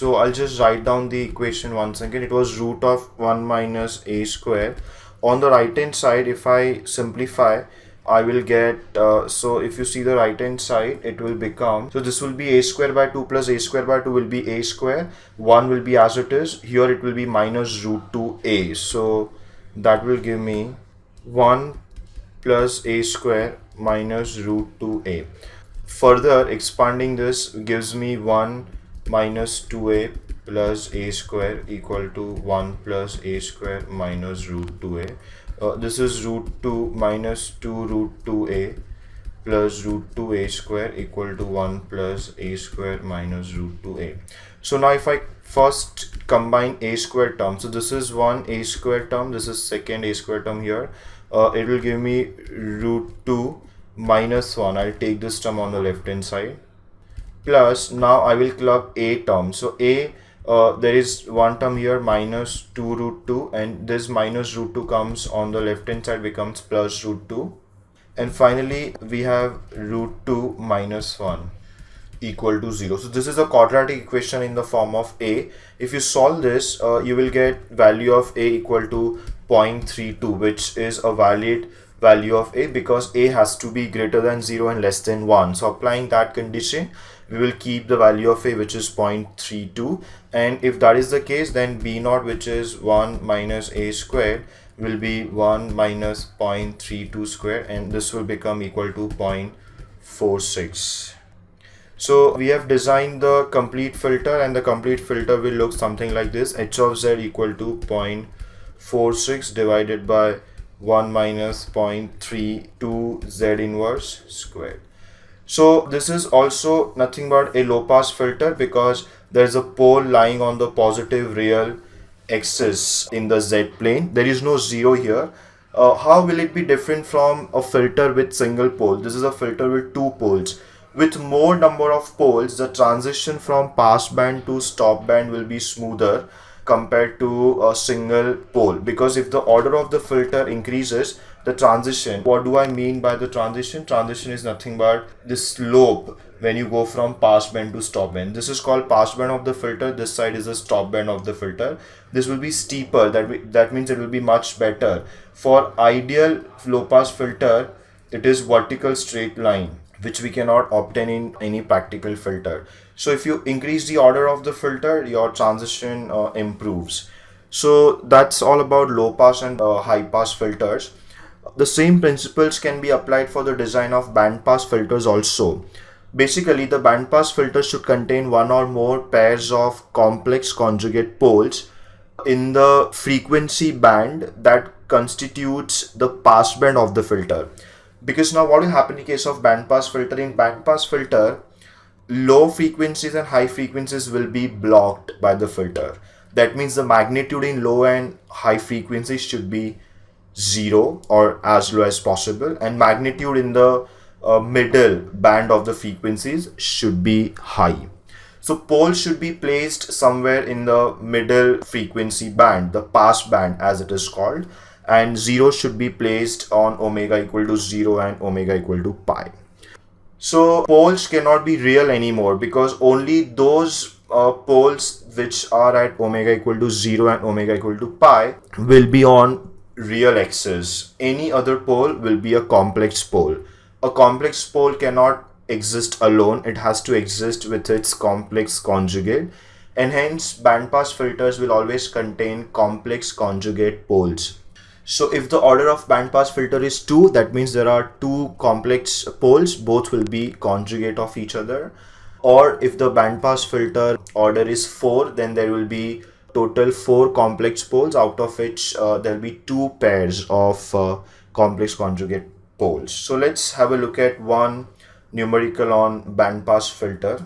So I'll just write down the equation once again. It was root of 1 minus a square. On the right hand side, if I simplify, I will get, so if you see the right hand side, it will become, so this will be a square by 2 plus a square by 2 will be a square. 1 will be as it is. Here it will be minus root 2a. So that will give me 1 plus a square minus root 2a. Further expanding this gives me 1 minus 2a plus a square equal to 1 plus a square minus root 2a. This is root 2 minus 2 root 2a plus root 2a square equal to 1 plus a square minus root 2a. So now if I first combine a square term, so this is one a square term, this is second a square term here, it will give me root 2 minus 1. I'll take this term on the left hand side, plus now I will club a term. So a, there is one term here minus 2 root 2, and this minus root 2 comes on the left hand side, becomes plus root 2, and finally we have root 2 minus 1 equal to 0. So this is a quadratic equation in the form of a. If you solve this, you will get value of a equal to 0.32, which is a valid value of a because a has to be greater than 0 and less than 1. So applying that condition, we will keep the value of a, which is 0.32, and if that is the case, then b naught, which is 1 minus a squared, will be 1 minus 0.32 square, and this will become equal to 0.46. So we have designed the complete filter, and the complete filter will look something like this: h of z equal to 0.46 divided by 1 minus 0.32 z inverse squared. So this is also nothing but a low pass filter because there is a pole lying on the positive real axis in the z plane. There is no zero here. How will it be different from a filter with single pole? This is a filter with two poles. With more number of poles, the transition from pass band to stop band will be smoother compared to a single pole, because if the order of the filter increases, the transition, what do I mean by the transition? Transition is nothing but the slope when you go from pass band to stop band. This is called pass band of the filter. This side is the stop band of the filter. This will be steeper. That means it will be much better. For ideal low pass filter, it is vertical straight line, which we cannot obtain in any practical filter. So if you increase the order of the filter, your transition improves. So that's all about low pass and high pass filters. The same principles can be applied for the design of band pass filters also. Basically, the band pass filter should contain one or more pairs of complex conjugate poles in the frequency band that constitutes the pass band of the filter. Because now what will happen in case of band pass filter? In band pass filter, low frequencies and high frequencies will be blocked by the filter. That means the magnitude in low and high frequencies should be 0 or as low as possible, and magnitude in the middle band of the frequencies should be high. So poles should be placed somewhere in the middle frequency band, the pass band as it is called, and 0 should be placed on omega equal to 0 and omega equal to pi. So poles cannot be real anymore because only those poles which are at omega equal to 0 and omega equal to pi will be on real axis. Any other pole will be a complex pole. A complex pole cannot exist alone. It has to exist with its complex conjugate, and hence bandpass filters will always contain complex conjugate poles. So if the order of bandpass filter is 2, that means there are 2 complex poles, both will be conjugate of each other. Or if the bandpass filter order is 4, then there will be total 4 complex poles, out of which there will be 2 pairs of complex conjugate poles. So let's have a look at one numerical on bandpass filter.